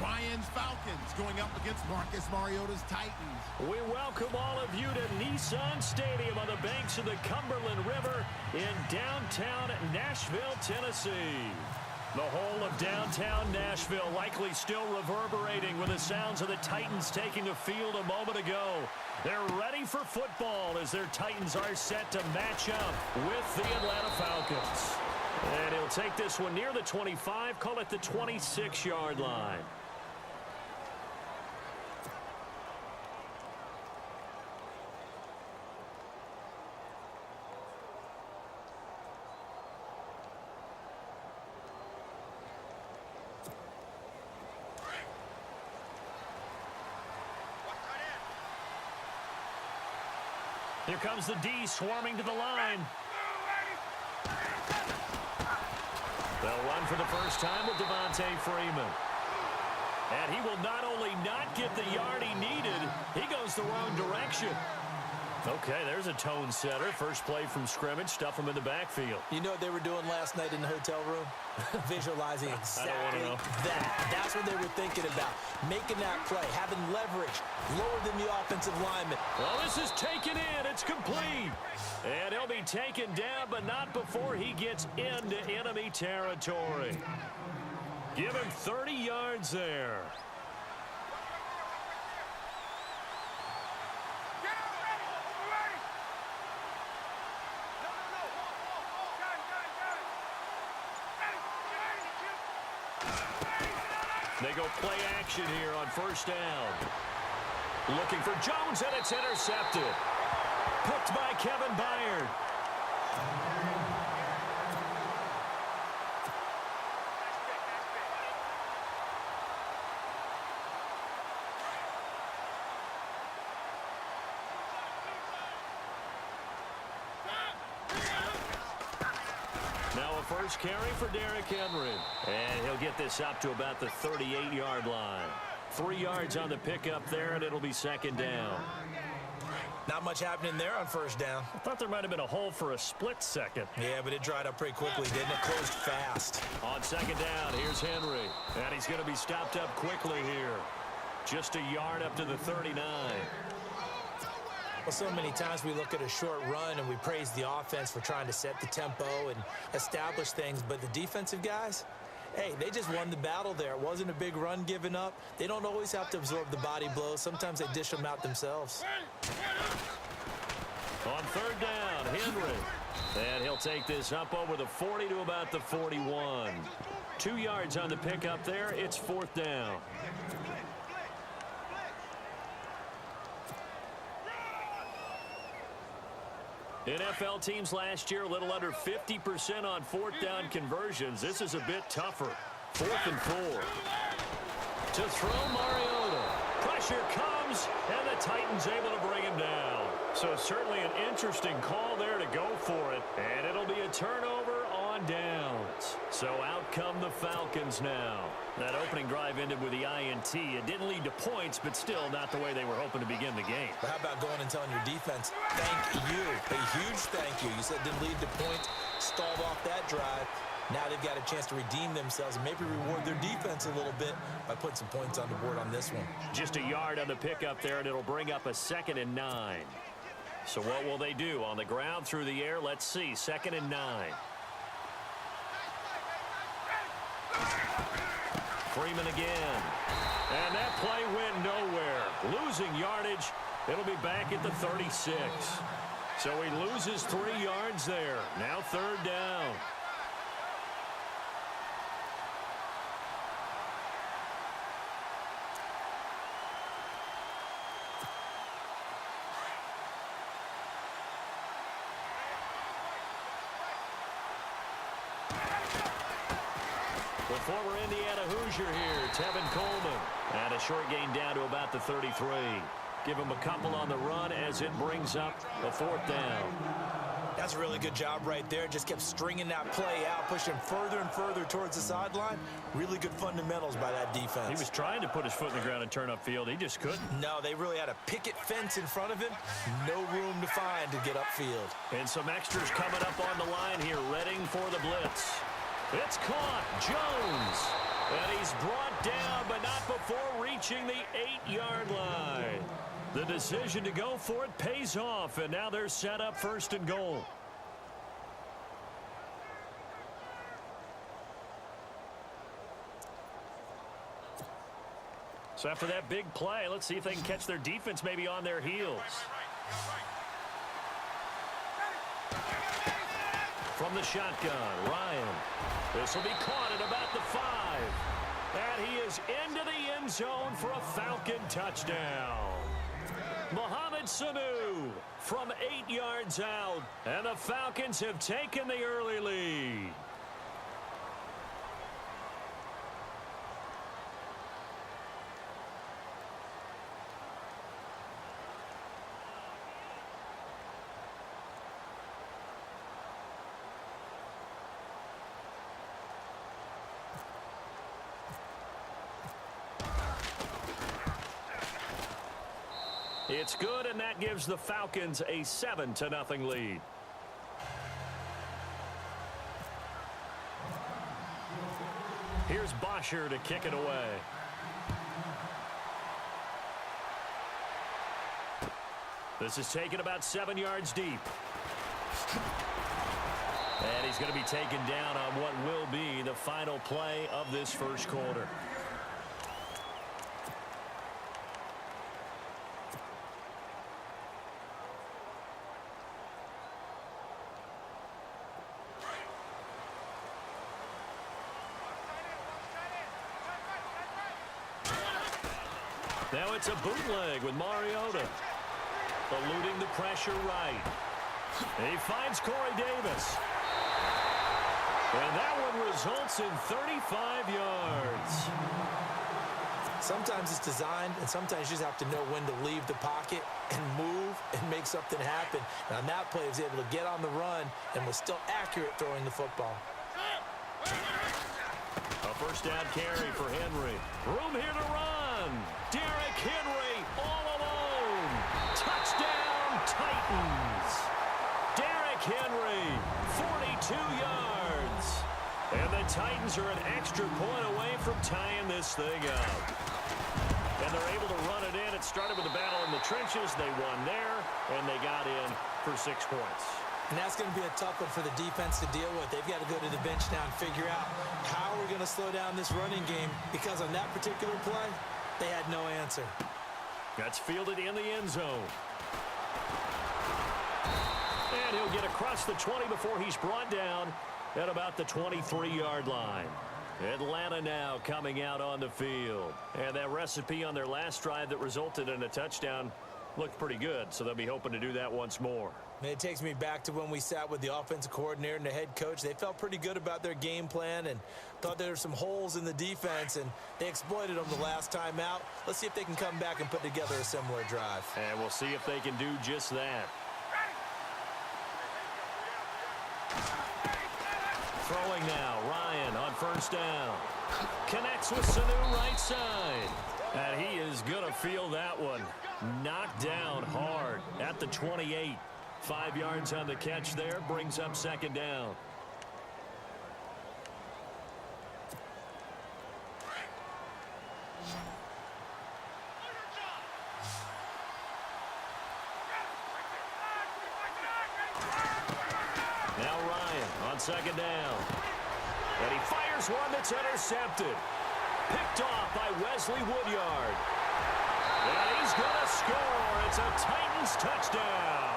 Ryan's Falcons going up against Marcus Mariota's Titans. We welcome all of you to Nissan Stadium on the banks of the Cumberland River in downtown Nashville, Tennessee. The whole of downtown Nashville likely still reverberating with the sounds of the Titans taking the field a moment ago. They're ready for football as their Titans are set to match up with the Atlanta Falcons. And he'll take this one near the 25, call it the 26-yard line. Here comes the D swarming to the line. They'll run for the first time with Devontae Freeman. And he will not only not get the yard he needed, he goes the wrong direction. Okay, there's a tone setter. First play from scrimmage, stuff him in the backfield. You know what they were doing last night in the hotel room? Visualizing exactly that. That's what they were thinking about. Making that play, having leverage, lower than the offensive lineman. Well, this is taken in. It's complete. And he'll be taken down, but not before he gets into enemy territory. Give him 30 yards there. They go play action here on first down. Looking for Jones, and it's intercepted. Picked by Kevin Byard. Now a first carry for Derrick Henry. And he'll get this up to about the 38-yard line. 3 yards on the pickup there, and it'll be second down. Not much happening there on first down. I thought there might have been a hole for a split second. Yeah, but it dried up pretty quickly, didn't it? Closed fast. On second down, here's Henry. And he's going to be stopped up quickly here. Just a yard up to the 39. Well, so many times we look at a short run and we praise the offense for trying to set the tempo and establish things, but the defensive guys, hey, they just won the battle there. It wasn't a big run given up. They don't always have to absorb the body blows. Sometimes they dish them out themselves. On third down, Henry. And he'll take this up over the 40 to about the 41. 2 yards on the pickup there. It's fourth down. NFL teams last year a little under 50% on fourth down conversions. This is a bit tougher. 4th and 4. To throw Mariota. Pressure comes, and the Titans able to bring him down. So certainly an interesting call there to go for it. And it'll be a turnover on downs. So out come the Falcons now. That opening drive ended with the INT. It didn't lead to points, but still not the way they were hoping to begin the game. But how about going and telling your defense, thank you, a huge thank you. You said it didn't lead to points, stalled off that drive. Now they've got a chance to redeem themselves and maybe reward their defense a little bit by putting some points on the board on this one. Just a yard on the pickup there, and it'll bring up a 2nd and 9. So what will they do? On the ground, through the air, let's see. 2nd and 9. Freeman again. And that play went nowhere. Losing yardage. It'll be back at the 36. So he loses 3 yards there. Now third down. The former Indiana Hoosier here, Tevin Coleman. And a short gain down to about the 33. Give him a couple on the run as it brings up the 4th down. That's a really good job right there. Just kept stringing that play out, pushing further and further towards the sideline. Really good fundamentals by that defense. He was trying to put his foot in the ground and turn upfield. He just couldn't. No, they really had a picket fence in front of him. No room to find to get upfield. And some extras coming up on the line here, readying for the blitz. It's caught. Jones. And he's brought down, but not before reaching the 8-yard line. The decision to go for it pays off, and now they're set up 1st and goal. So after that big play, let's see if they can catch their defense maybe on their heels. From the shotgun, Ryan. This will be caught at about the 5. And he is into the end zone for a Falcon touchdown. Mohamed Sanu from 8 yards out. And the Falcons have taken the early lead. It's good, and that gives the Falcons a 7-0 lead. Here's Bosher to kick it away. This is taken about 7 yards deep. And he's going to be taken down on what will be the final play of this first quarter. Now it's a bootleg with Mariota. Eluding the pressure right. He finds Corey Davis. And that one results in 35 yards. Sometimes it's designed, and sometimes you just have to know when to leave the pocket and move and make something happen. And on that play, he was able to get on the run and was still accurate throwing the football. A first down carry for Henry. Room here to run. Derrick Henry all alone. Touchdown, Titans. Derrick Henry, 42 yards. And the Titans are an extra point away from tying this thing up. And they're able to run it in. It started with a battle in the trenches. They won there, and they got in for 6 points. And that's going to be a tough one for the defense to deal with. They've got to go to the bench now and figure out how we're going to slow down this running game, because on that particular play, they had no answer. That's fielded in the end zone. And he'll get across the 20 before he's brought down at about the 23-yard line. Atlanta now coming out on the field. And that recipe on their last drive that resulted in a touchdown looked pretty good, so they'll be hoping to do that once more. And it takes me back to when we sat with the offensive coordinator and the head coach. They felt pretty good about their game plan and thought there were some holes in the defense, and they exploited them the last time out. Let's see if they can come back and put together a similar drive. And we'll see if they can do just that. Throwing now, Ryan on first down. Connects with Sanu right side. And he is going to feel that one. Knocked down hard at the 28. 5 yards on the catch there, brings up second down. Now Ryan on second down. And he fires one that's intercepted. Picked off by Wesley Woodyard. And he's going to score. It's a Titans touchdown.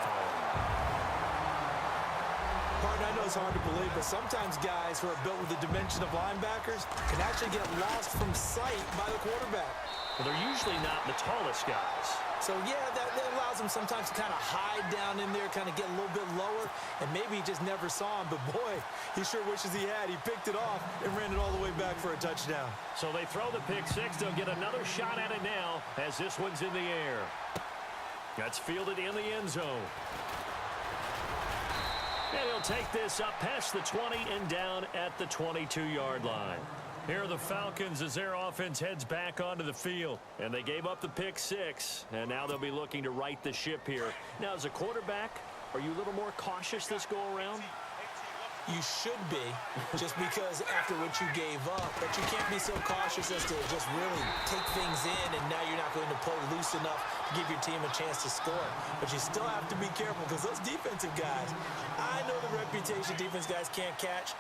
Partner, I know it's hard to believe, but sometimes guys who are built with the dimension of linebackers can actually get lost from sight by the quarterback. Well, they're usually not the tallest guys. So, yeah, that allows them sometimes to kind of hide down in there, kind of get a little bit lower, and maybe he just never saw him. But, boy, he sure wishes he had. He picked it off and ran it all the way back for a touchdown. So they throw the pick six. They'll get another shot at it now as this one's in the air. That's fielded in the end zone. And he'll take this up past the 20 and down at the 22-yard line. Here are the Falcons as their offense heads back onto the field. And they gave up the pick six, and now they'll be looking to right the ship here. Now, as a quarterback, are you a little more cautious this go-around? You should be, just because after what you gave up, but you can't be so cautious as to just really take things in, and now you're not going to play loose enough to give your team a chance to score. But you still have to be careful because those defensive guys, I know the reputation defense guys can't catch.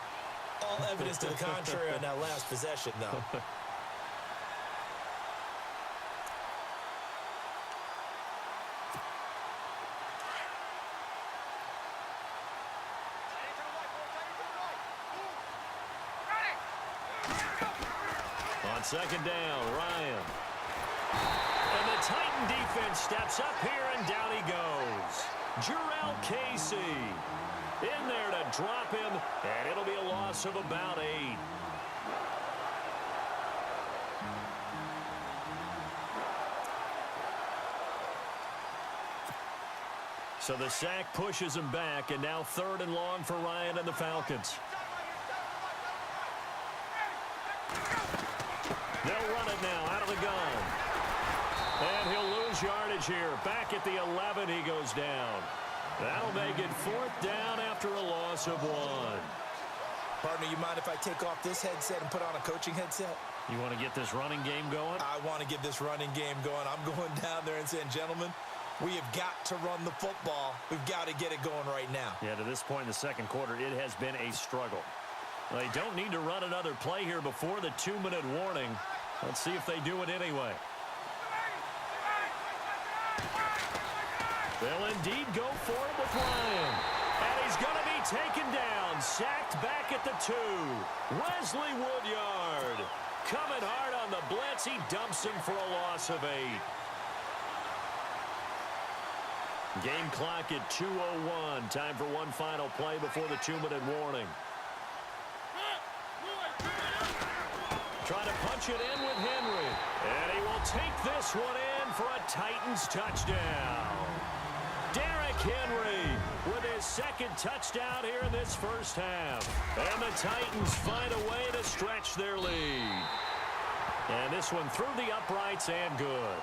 All evidence to the contrary on that last possession, though. On second down, Ryan. And the Titan defense steps up here, and down he goes. Jarrell Casey in there to drop him, and it'll be a loss of about 8. So the sack pushes him back, and now 3rd and long for Ryan and the Falcons. They'll run it now out of the gun. And he'll lose yardage here. Back at the 11, he goes down. That'll make it 4th down after a loss of 1. Partner, you mind if I take off this headset and put on a coaching headset? You want to get this running game going? I want to get this running game going. I'm going down there and saying, gentlemen, we have got to run the football. We've got to get it going right now. Yeah, to this point in the second quarter, it has been a struggle. They don't need to run another play here before the 2-minute warning. Let's see if they do it anyway. They'll indeed go for it with Ryan. And he's going to be taken down. Sacked back at the 2. Wesley Woodyard coming hard on the blitz. He dumps him for a loss of 8. Game clock at 2:01. Time for one final play before the 2-minute warning. Trying to punch it in with Henry. And he will take this one in for a Titans touchdown. Derrick Henry with his 2nd touchdown here in this first half. And the Titans find a way to stretch their lead. And this one through the uprights and good.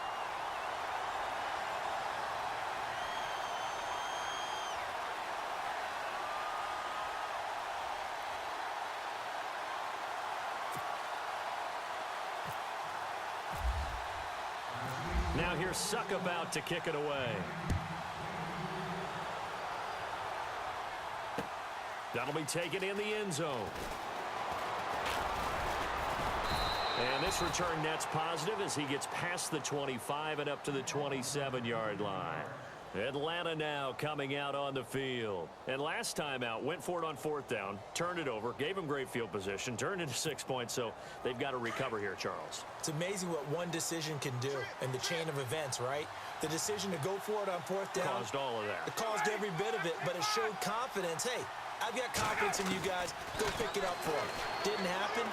Now here's Suck about to kick it away. That'll be taken in the end zone. And this return net's positive as he gets past the 25 and up to the 27-yard line. Atlanta now coming out on the field. And last time out, went for it on 4th down, turned it over, gave him great field position, turned into 6 points, so they've got to recover here, Charles. It's amazing what one decision can do in the chain of events, right? The decision to go for it on 4th down. Caused all of that. It caused every bit of it, but it showed confidence. Hey, I've got confidence in you guys. Go pick it up for them. Didn't happen.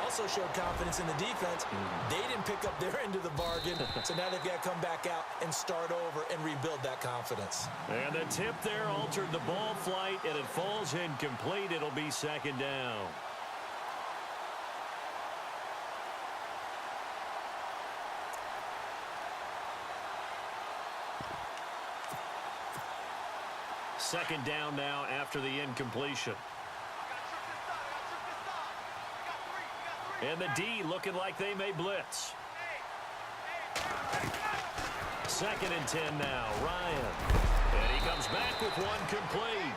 Also showed confidence in the defense. They didn't pick up their end of the bargain, so now they've got to come back out and start over and rebuild that confidence. And the tip there altered the ball flight, and it falls incomplete. It'll be 2nd down. Second down now after the incompletion. And the D looking like they may blitz. 2nd and 10 now. Ryan. And he comes back with one complete.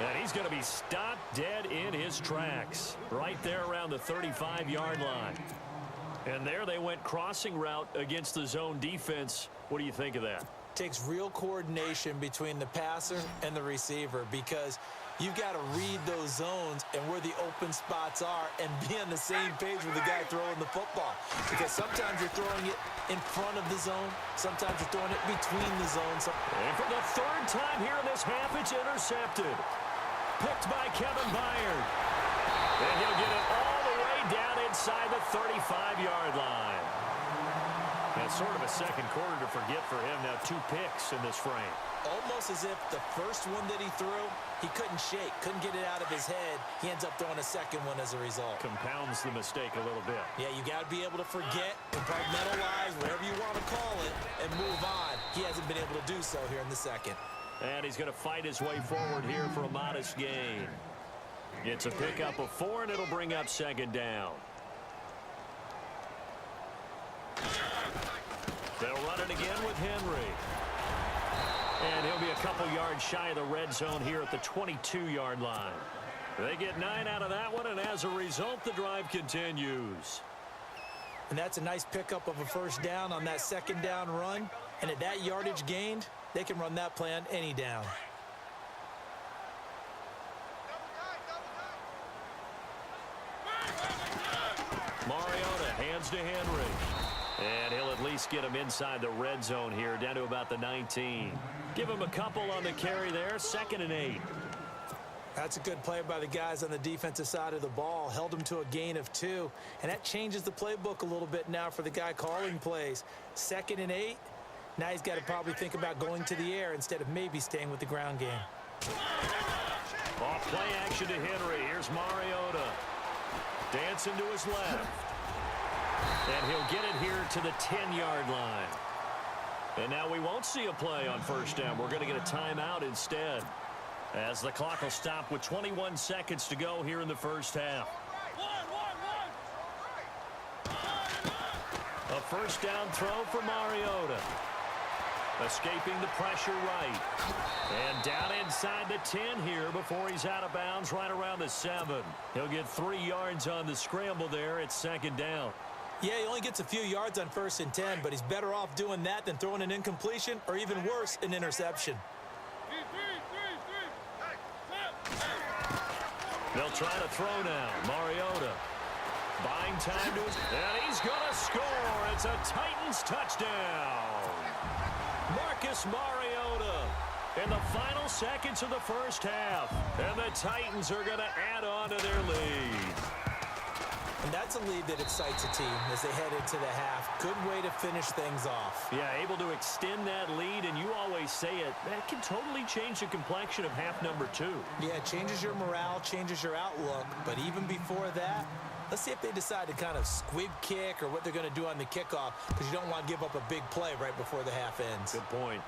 And he's going to be stopped dead in his tracks. Right there around the 35-yard line. And there they went crossing route against the zone defense. What do you think of that? Takes real coordination between the passer and the receiver because you've got to read those zones and where the open spots are and be on the same page with the guy throwing the football. Because sometimes you're throwing it in front of the zone. Sometimes you're throwing it between the zones. And for the 3rd time here in this half, it's intercepted. Picked by Kevin Byard. And he'll get it all the way down inside the 35-yard line. And sort of a second quarter to forget for him. Now 2 picks in this frame. Almost as if the first one that he threw, he couldn't shake, couldn't get it out of his head. He ends up throwing a second one as a result. Compounds the mistake a little bit. Yeah, you got to be able to forget, compartmentalize, whatever you want to call it, and move on. He hasn't been able to do so here in the second. And he's going to fight his way forward here for a modest gain. It's a pickup of 4, and it'll bring up second down. They'll run it again with Henry. And he'll be a couple yards shy of the red zone here at the 22-yard line. They get 9 out of that one, and as a result, the drive continues. And that's a nice pickup of a first down on that second down run. And at that yardage gained, they can run that play on any down. Mariota hands to Henry. And he'll at least get him inside the red zone here, down to about the 19. Give him a couple on the carry there, 2nd and 8. That's a good play by the guys on the defensive side of the ball. Held him to a gain of 2. And that changes the playbook a little bit now for the guy calling plays. 2nd and 8. Now he's got to probably think about going to the air instead of maybe staying with the ground game. Off play action to Henry. Here's Mariota. Dancing to his left. And he'll get it here to the 10-yard line. And now we won't see a play on first down. We're going to get a timeout instead, as the clock will stop with 21 seconds to go here in the first half. A first down throw for Mariota. Escaping the pressure right. And down inside the 10 here before he's out of bounds right around the 7. He'll get 3 yards on the scramble there. It's second down. Yeah, he only gets a few yards on 1st and 10, but he's better off doing that than throwing an incompletion or even worse, an interception. They'll try to throw now. Mariota buying time to his... And he's going to score. It's a Titans touchdown. Marcus Mariota in the final seconds of the first half. And the Titans are going to add on to their lead. And that's a lead that excites a team as they head into the half. Good way to finish things off. Yeah, able to extend that lead, and you always say it, that can totally change the complexion of half number 2. Yeah, it changes your morale, changes your outlook. But even before that, let's see if they decide to kind of squib kick or what they're going to do on the kickoff, because you don't want to give up a big play right before the half ends. Good point.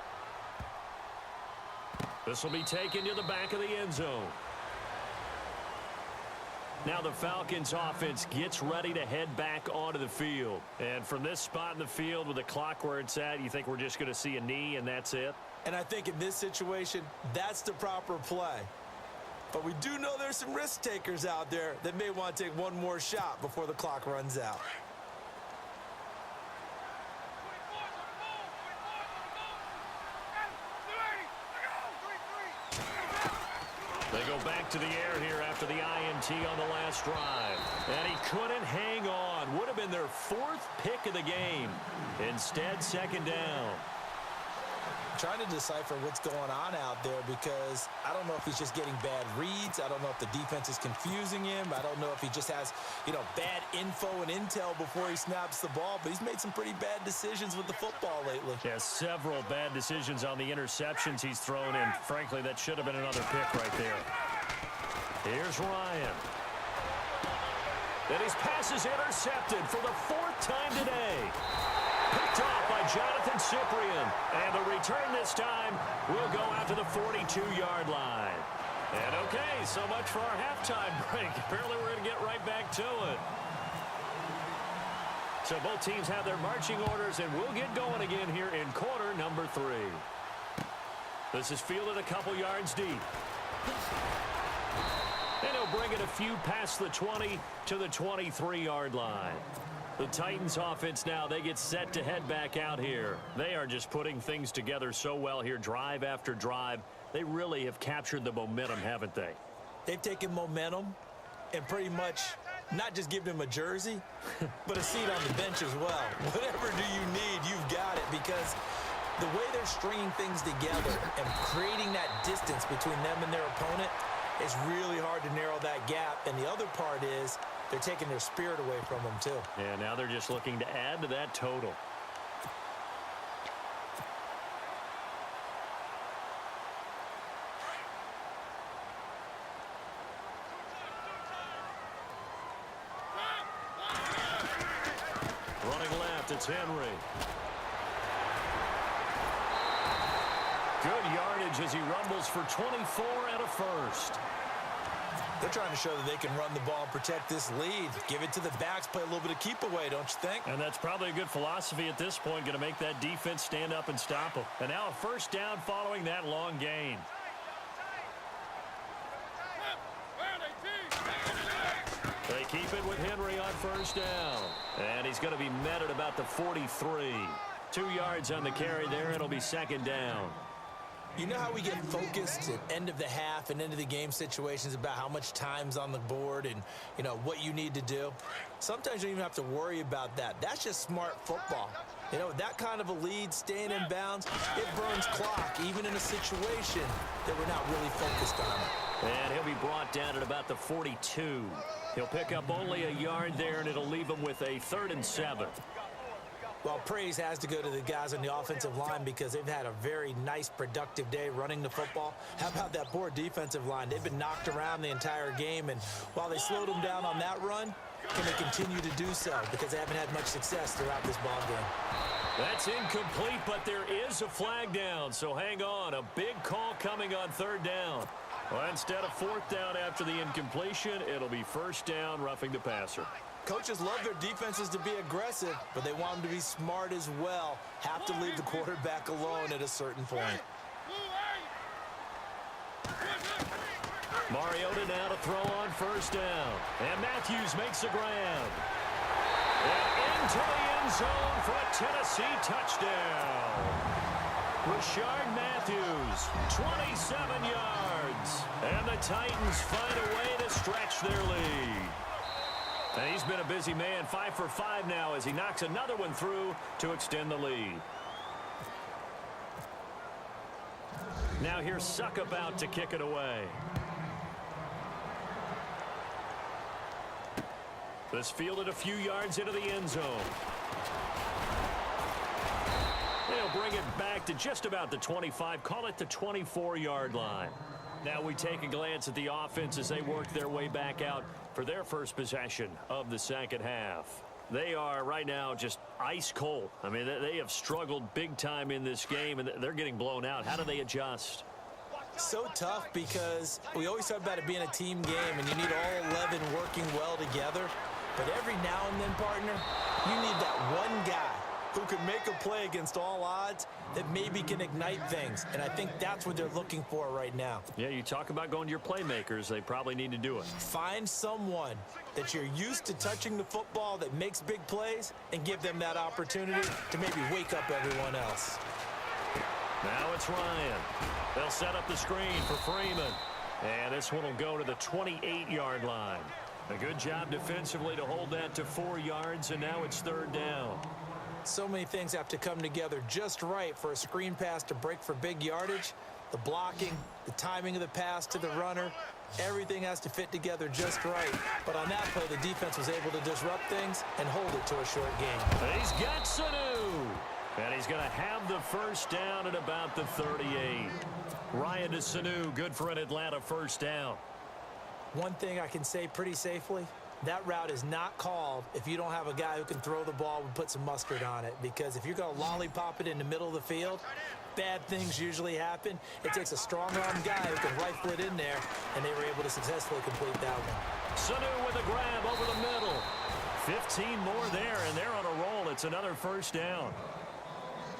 This will be taken to the back of the end zone. Now the Falcons offense gets ready to head back onto the field. And from this spot in the field with the clock where it's at, you think we're just going to see a knee and that's it? And I think in this situation, that's the proper play. But we do know there's some risk takers out there that may want to take one more shot before the clock runs out. They go back to the air here after the INT on the last drive. And he couldn't hang on. Would have been their 4th pick of the game. Instead, second down. I'm trying to decipher what's going on out there because I don't know if he's just getting bad reads. I don't know if the defense is confusing him. I don't know if he just has, bad info and intel before he snaps the ball. But he's made some pretty bad decisions with the football lately. Yeah, several bad decisions on the interceptions he's thrown in. Frankly, that should have been another pick right there. Here's Ryan. And his pass is intercepted for the 4th time today. Picked off by Jonathan Cyprien. And the return this time will go out to the 42-yard line. And okay, so much for our halftime break. Apparently we're going to get right back to it. So both teams have their marching orders, and we'll get going again here in quarter number 3. This is fielded a couple yards deep. And he'll bring it a few past the 20 to the 23-yard line. The Titans offense now, they get set to head back out here. They are just putting things together so well here, drive after drive. They really have captured the momentum, haven't they? They've taken momentum and pretty much not just given him a jersey, but a seat on the bench as well. Whatever do you need, you've got it, because the way they're stringing things together and creating that distance between them and their opponent, it's really hard to narrow that gap. And the other part is they're taking their spirit away from them, too. Yeah, now they're just looking to add to that total. Running left, it's Henry. Good yardage as he rumbles for 24 and a first. They're trying to show that they can run the ball and protect this lead. Give it to the backs, play a little bit of keep away, don't you think? And that's probably a good philosophy at this point, going to make that defense stand up and stop them. And now a first down following that long gain. They keep it with Henry on first down. And he's going to be met at about the 43. 2 yards on the carry there. It'll be second down. You know how we get focused at end of the half and end of the game situations about how much time's on the board and, you know, what you need to do? Sometimes you don't even have to worry about that. That's just smart football. You know, that kind of a lead, staying in bounds, it burns clock, even in a situation that we're not really focused on it. And he'll be brought down at about the 42. He'll pick up only a yard there, and it'll leave him with a 3rd and 7. Well, praise has to go to the guys on the offensive line because they've had a very nice, productive day running the football. How about that poor defensive line? They've been knocked around the entire game, and while they slowed them down on that run, can they continue to do so because they haven't had much success throughout this ball game? That's incomplete, but there is a flag down, so hang on. A big call coming on 3rd down. Well, instead of 4th down after the incompletion, it'll be 1st down, roughing the passer. Coaches love their defenses to be aggressive, but they want them to be smart as well. Have to leave the quarterback alone at a certain point. Mariota now to throw on 1st down. And Matthews makes the grab. And into the end zone for a Tennessee touchdown. Rashard Matthews, 27 yards. And the Titans find a way to stretch their lead. And he's been a busy man, 5 for 5 now as he knocks another one through to extend the lead. Now here's Suckup out to kick it away. This fielded a few yards into the end zone. They'll bring it back to just about the 25, call it the 24-yard line. Now we take a glance at the offense as they work their way back out for their first possession of the second half. They are right now just ice cold. I mean, they have struggled big time in this game, and they're getting blown out. How do they adjust? So tough because we always talk about it being a team game, and you need all 11 working well together. But every now and then, partner, you need that one guy who can make a play against all odds that maybe can ignite things. And I think that's what they're looking for right now. Yeah, you talk about going to your playmakers. They probably need to do it. Find someone that you're used to touching the football that makes big plays and give them that opportunity to maybe wake up everyone else. Now it's Ryan. They'll set up the screen for Freeman. And this one will go to the 28-yard line. A good job defensively to hold that to 4 yards, and now it's 3rd down. So many things have to come together just right for a screen pass to break for big yardage. The blocking, the timing of the pass to the runner, everything has to fit together just right. But on that play, the defense was able to disrupt things and hold it to a short game. He's got Sanu. And he's going to have the 1st down at about the 38. Ryan to Sanu, good for an Atlanta 1st down. One thing I can say pretty safely, that route is not called if you don't have a guy who can throw the ball and put some mustard on it. Because if you're going to lollipop it in the middle of the field, bad things usually happen. It takes a strong-arm guy who can rifle it in there, and they were able to successfully complete that one. Sanu with a grab over the middle. 15 more there, and they're on a roll. It's another 1st down.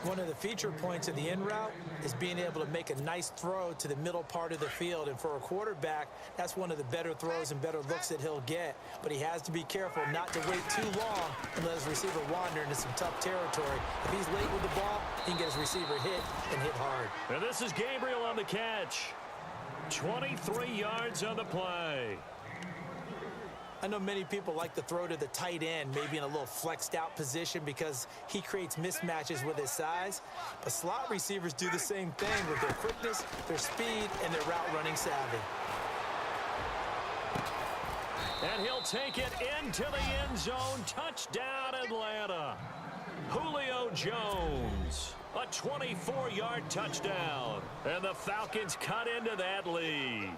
One of the feature points of the in route is being able to make a nice throw to the middle part of the field. And for a quarterback, that's one of the better throws and better looks that he'll get. But he has to be careful not to wait too long and let his receiver wander into some tough territory. If he's late with the ball, he can get his receiver hit and hit hard. And this is Gabriel on the catch. 23 yards on the play. I know many people like to throw to the tight end, maybe in a little flexed out position because he creates mismatches with his size. But slot receivers do the same thing with their quickness, their speed, and their route running savvy. And he'll take it into the end zone. Touchdown, Atlanta. Julio Jones. A 24-yard touchdown. And the Falcons cut into that lead.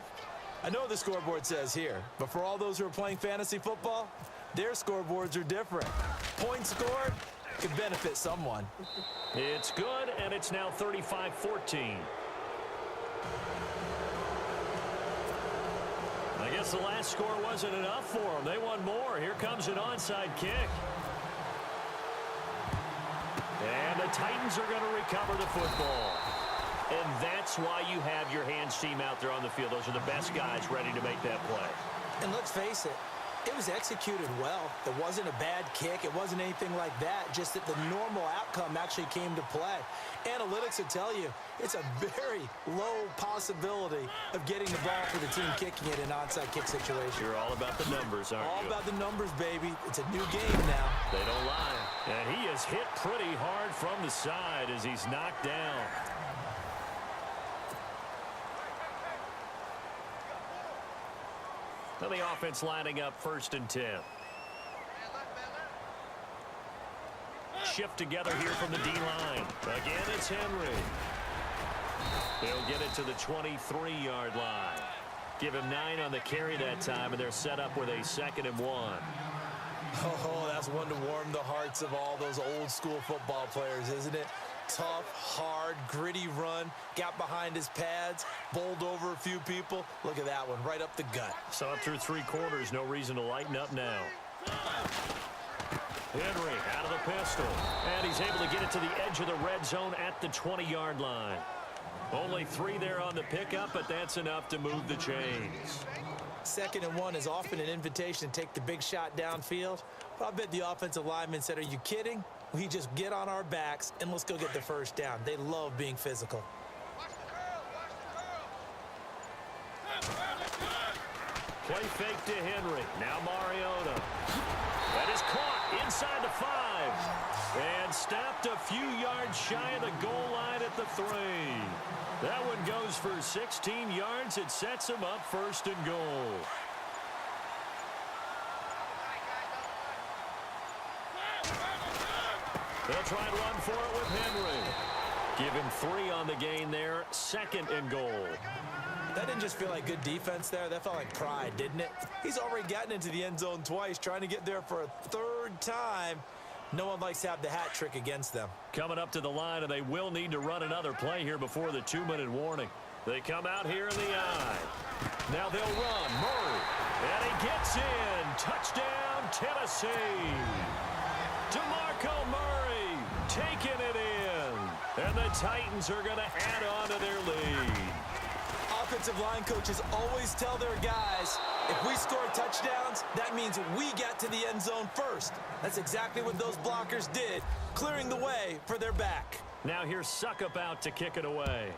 I know what the scoreboard says here, but for all those who are playing fantasy football, their scoreboards are different. Points scored could benefit someone. It's good, and it's now 35-14. guess the last score wasn't enough for them. They want more. Here comes an onside kick. And the Titans are going to recover the football. And that's why you have your hands team out there on the field. Those are the best guys ready to make that play. And let's face it, it was executed well. It wasn't a bad kick. It wasn't anything like that. Just that the normal outcome actually came to play. Analytics will tell you it's a very low possibility of getting the ball for the team kicking it in an onside kick situation. You're all about the numbers, aren't you? All about the numbers, baby. It's a new game now. They don't lie. And he is hit pretty hard from the side as he's knocked down. Now the offense lining up 1st and 10. Shift together here from the D-line. Again, it's Henry. He'll get it to the 23-yard line. Give him 9 on the carry that time, and they're set up with a 2nd and 1. Oh, that's one to warm the hearts of all those old-school football players, isn't it? Tough, hard, gritty run, got behind his pads, bowled over a few people. Look at that one, right up the gut. So up through 3 quarters, no reason to lighten up now. Henry out of the pistol, and he's able to get it to the edge of the red zone at the 20-yard line. Only 3 there on the pickup, but that's enough to move the chains. 2nd and 1 is often an invitation to take the big shot downfield. But I bet the offensive lineman said, are you kidding? We just get on our backs and let's go get the first down. They love being physical. Play fake to Henry. Now Mariota. That is caught inside the 5. And stopped a few yards shy of the goal line at the 3. That one goes for 16 yards. It sets him up 1st and goal. They'll try and run for it with Henry. Give him 3 on the gain there. 2nd and goal. That didn't just feel like good defense there. That felt like pride, didn't it? He's already gotten into the end zone twice, trying to get there for a 3rd time. No one likes to have the hat trick against them. Coming up to the line, and they will need to run another play here before the 2-minute warning. They come out here in the eye. Now they'll run. Murray. And he gets in. Touchdown, Tennessee. DeMarco Murray taking it in. And the Titans are going to add on to their lead. Offensive line coaches always tell their guys, if we score touchdowns, that means we get to the end zone first. That's exactly what those blockers did, clearing the way for their back. Now here's Suckup out to kick it away.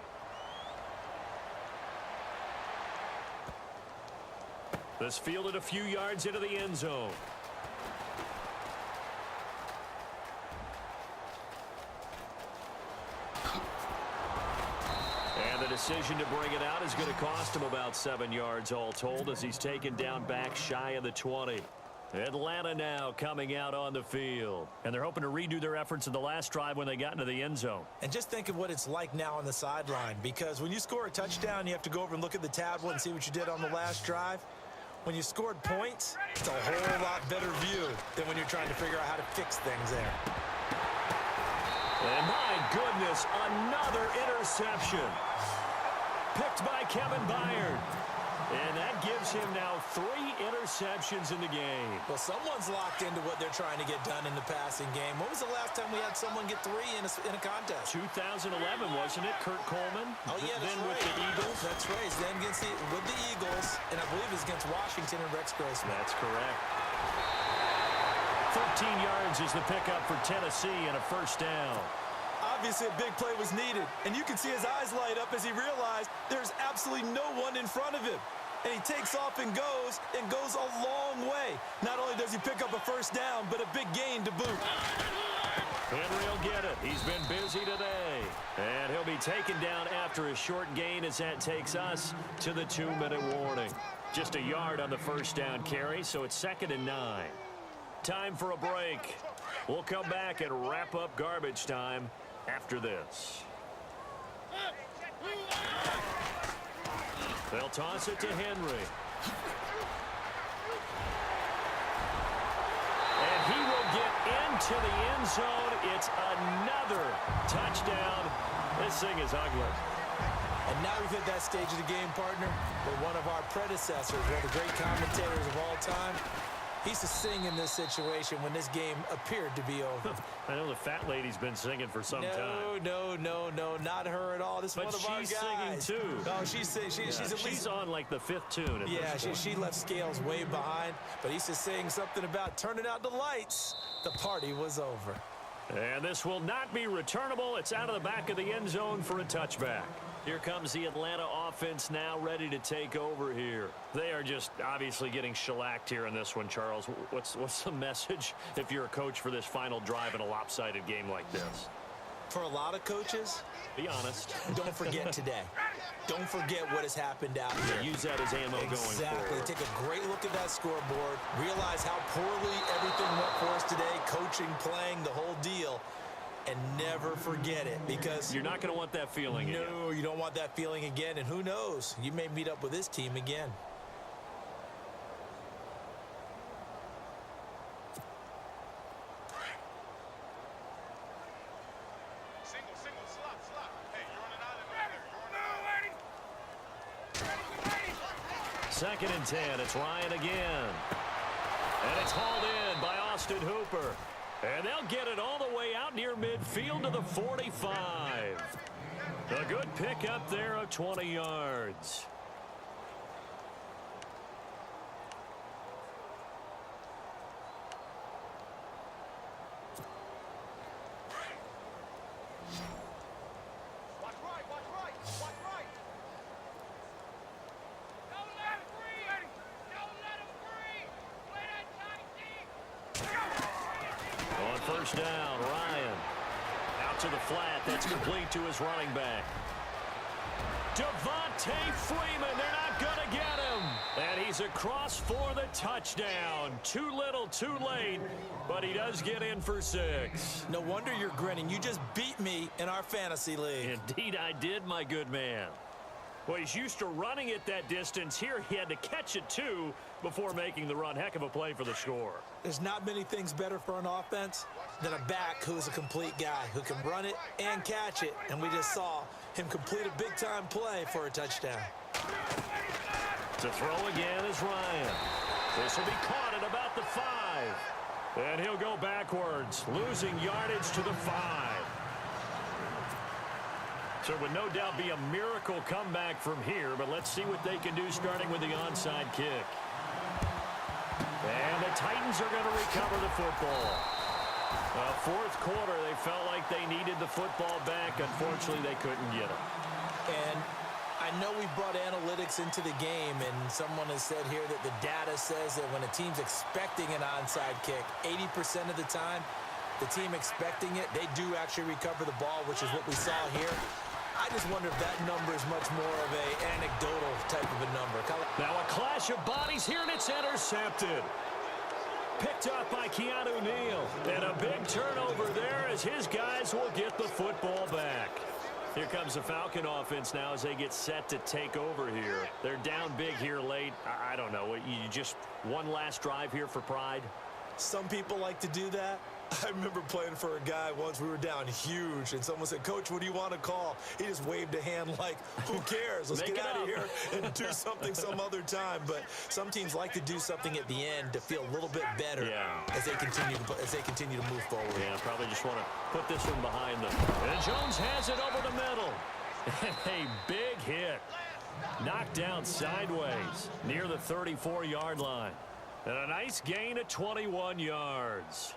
This fielded a few yards into the end zone. The decision to bring it out is going to cost him about 7 yards all told as he's taken down back shy of the 20. Atlanta now coming out on the field. And they're hoping to redo their efforts in the last drive when they got into the end zone. And just think of what it's like now on the sideline, because when you score a touchdown, you have to go over and look at the tablet and see what you did on the last drive. When you scored points, it's a whole lot better view than when you're trying to figure out how to fix things there. And my goodness, another interception. Picked by Kevin Byard. And that gives him now 3 interceptions in the game. Well, someone's locked into what they're trying to get done in the passing game. When was the last time we had someone get 3 in a contest? 2011, wasn't it? Kurt Coleman? Oh, yeah, that's then right. With the Eagles? That's right. Then with the Eagles, and I believe it was against Washington and Rex Grossman. That's correct. 13 yards is the pickup for Tennessee and a 1st down. Obviously, a big play was needed, and you can see his eyes light up as he realized there's absolutely no one in front of him. And he takes off and goes a long way. Not only does he pick up a 1st down, but a big gain to boot. Henry will get it. He's been busy today. And he'll be taken down after a short gain as that takes us to the 2-minute warning. Just a yard on the 1st down carry, so it's 2nd and 9. Time for a break. We'll come back and wrap up garbage time after this. They'll toss it to Henry. And he will get into the end zone. It's another touchdown. This thing is ugly. And now we've hit that stage of the game, partner, where one of our predecessors, one of the great commentators of all time, he used to sing in this situation when this game appeared to be over. I know the fat lady's been singing for some time. No, not her at all. This is one of our guys. But she's singing, too. No, she's singing. She's on, like, the 5th tune at this point. She left Scales way behind, but he used to sing something about turning out the lights. The party was over. And this will not be returnable. It's out of the back of the end zone for a touchback. Here comes the Atlanta offense now ready to take over here. They are just obviously getting shellacked here in this one, Charles. What's the message if you're a coach for this final drive in a lopsided game like this? For a lot of coaches, be honest. Don't forget today. Don't forget what has happened out here. Use that as ammo going forward. Exactly. Take a great look at that scoreboard. Realize how poorly everything went for us today. Coaching, playing, the whole deal. And never forget it, because you're not going to want that feeling again. No, you don't want that feeling again. And who knows? You may meet up with this team again. Single, slot. Hey, you're on an island right there. Second and 10. It's Ryan again. And it's hauled in by Austin Hooper. And they'll get it all the way out near midfield to the 45. A good pickup there of 20 yards. Watch right. Don't let him breathe. Don't let him breathe. Play that tight deep. On first down, Ryan. Out to the flat. That's complete to his running back. Devontae Freeman. They're not going to get him. And he's across for the touchdown. Too little, too late. But he does get in for 6. No wonder you're grinning. You just beat me in our fantasy league. Indeed, I did, my good man. Well, he's used to running it that distance. Here, he had to catch it, too, before making the run. Heck of a play for the score. There's not many things better for an offense than a back who is a complete guy, who can run it and catch it. And we just saw him complete a big-time play for a touchdown. To throw again is Ryan. This will be caught at about the 5. And he'll go backwards, losing yardage to the 5. So it would no doubt be a miracle comeback from here, but let's see what they can do starting with the onside kick. And the Titans are going to recover the football. Fourth quarter, they felt like they needed the football back. Unfortunately, they couldn't get it. And I know we brought analytics into the game, and someone has said here that the data says that when a team's expecting an onside kick, 80% of the time, the team expecting it, they do actually recover the ball, which is what we saw here. I just wonder if that number is much more of an anecdotal type of a number. Now a clash of bodies here, and it's intercepted. Picked up by Keanu Neal. And a big turnover there as his guys will get the football back. Here comes the Falcon offense now as they get set to take over here. They're down big here late. I don't know. You just one last drive here for pride? Some people like to do that. I remember playing for a guy once. We were down huge, and someone said, "Coach, what do you want to call?" He just waved a hand like, who cares? Let's get out of here and do something some other time. But some teams like to do something at the end to feel a little bit better as they continue to move forward. Yeah, probably just want to put this one behind them. And Jones has it over the middle. A big hit. Knocked down sideways near the 34-yard line. And a nice gain of 21 yards.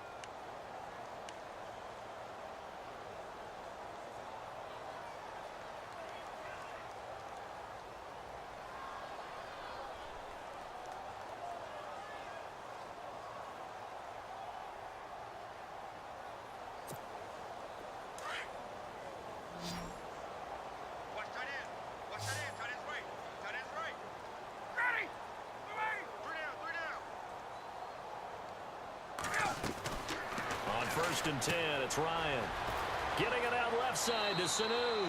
First and 10, it's Ryan. Getting it out left side to Sanu.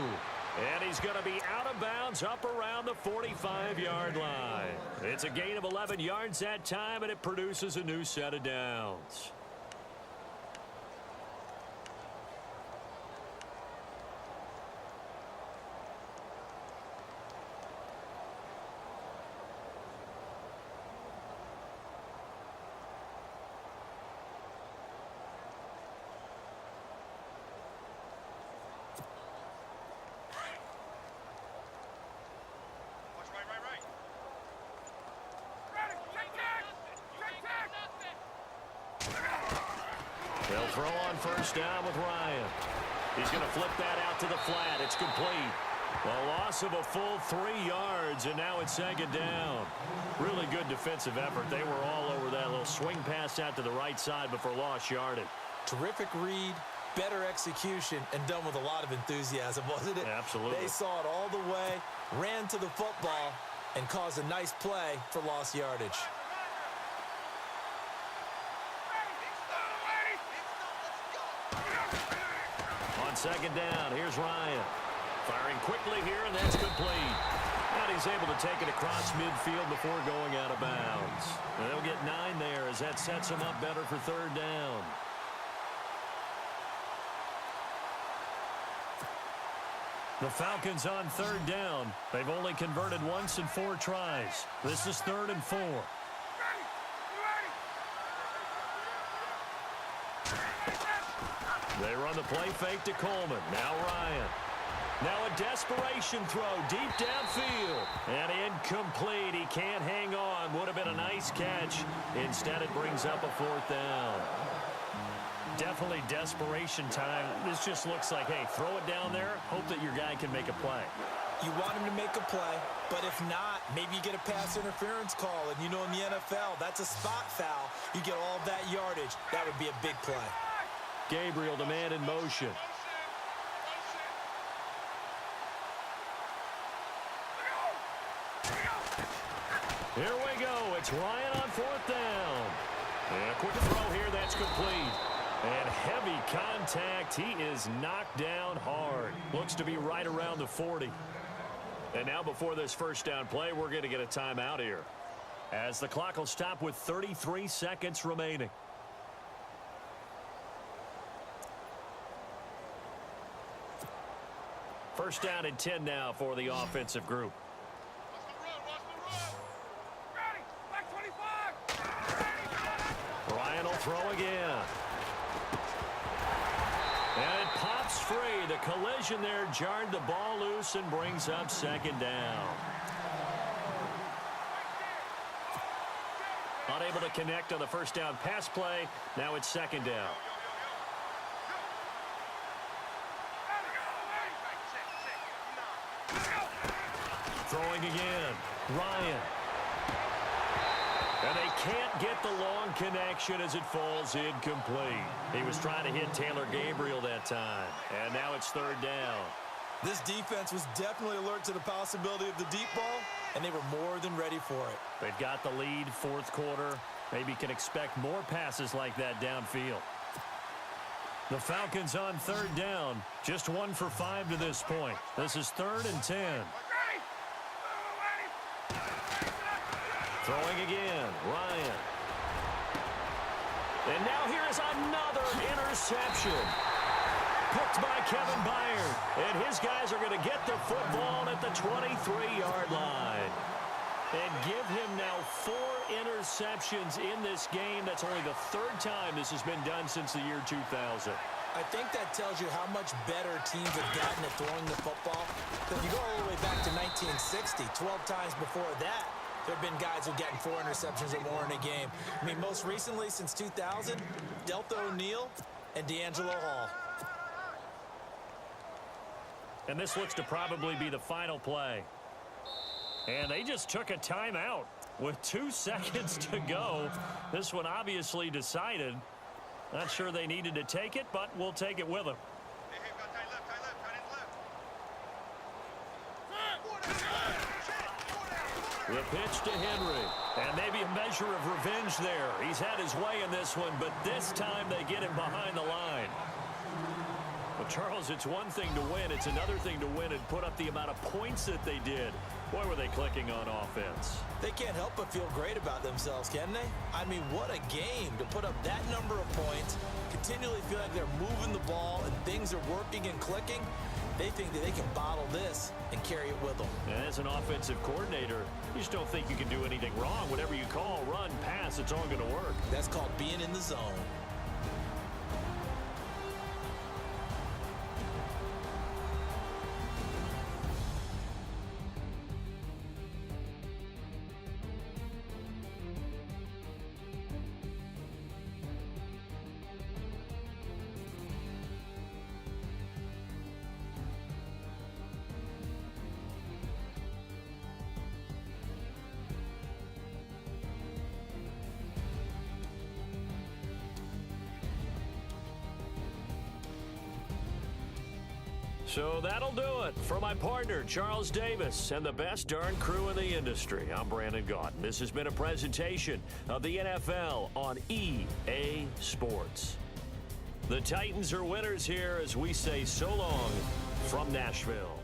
And he's going to be out of bounds up around the 45-yard line. It's a gain of 11 yards that time, and it produces a new set of downs. throw on first down with Ryan. He's going to flip that out to the flat. It's complete. A loss of a full 3 yards, and now it's second down. Really good defensive effort. They were all over that little swing pass out to the right side, but for lost yardage. Terrific read, better execution, and done with a lot of enthusiasm, wasn't it? Absolutely. They saw it all the way, ran to the football, and caused a nice play for lost yardage. On second down, here's Ryan. Firing quickly here, and that's complete. And he's able to take it across midfield before going out of bounds. And they'll get 9 there as that sets them up better for third down. The Falcons on third down. They've only converted once in 4 tries. This is 3rd and 4. They run the play fake to Coleman. Now Ryan. Now a desperation throw deep downfield. And incomplete. He can't hang on. Would have been a nice catch. Instead, it brings up a 4th down. Definitely desperation time. This just looks like, hey, throw it down there. Hope that your guy can make a play. You want him to make a play, but if not, maybe you get a pass interference call. And you know in the NFL, that's a spot foul. You get all that yardage. That would be a big play. Gabriel, the man in motion. Here we go. It's Ryan on 4th down. And a quick throw here. That's complete. And heavy contact. He is knocked down hard. Looks to be right around the 40. And now before this first down play, we're going to get a timeout here, as the clock will stop with 33 seconds remaining. First down and 10 now for the offensive group. Ryan will throw again. And it pops free. The collision there jarred the ball loose and brings up second down. Unable to connect on the first down pass play. Now it's second down. Throwing again. Ryan. And they can't get the long connection as it falls incomplete. He was trying to hit Taylor Gabriel that time. And now it's third down. This defense was definitely alert to the possibility of the deep ball, and they were more than ready for it. They've got the lead, 4th quarter. Maybe can expect more passes like that downfield. The Falcons on third down. Just 1 for 5 to this point. This is 3rd and 10. Throwing again, Ryan. And now here is another interception. Picked by Kevin Byard. And his guys are going to get the football at the 23-yard line. And give him now 4 interceptions in this game. That's only the 3rd time this has been done since the year 2000. I think that tells you how much better teams have gotten at throwing the football. Because you go all the way back to 1960, 12 times before that, there have been guys who are getting 4 interceptions or more in a game. I mean, most recently, since 2000, Delta O'Neal and D'Angelo Hall. And this looks to probably be the final play. And they just took a timeout with 2 seconds to go. This one obviously decided. Not sure they needed to take it, but we'll take it with them. The pitch to Henry. And maybe a measure of revenge there. He's had his way in this one, but this time they get him behind the line. Well, Charles, it's one thing to win. It's another thing to win and put up the amount of points that they did. Boy, were they clicking on offense. They can't help but feel great about themselves, can they? I mean, what a game to put up that number of points, continually feel like they're moving the ball and things are working and clicking. They think that they can bottle this and carry it with them. And as an offensive coordinator, you just don't think you can do anything wrong. Whatever you call, run, pass, it's all going to work. That's called being in the zone. So that'll do it. For my partner, Charles Davis, and the best darn crew in the industry, I'm Brandon Gaudin. This has been a presentation of the NFL on EA Sports. The Titans are winners here as we say so long from Nashville.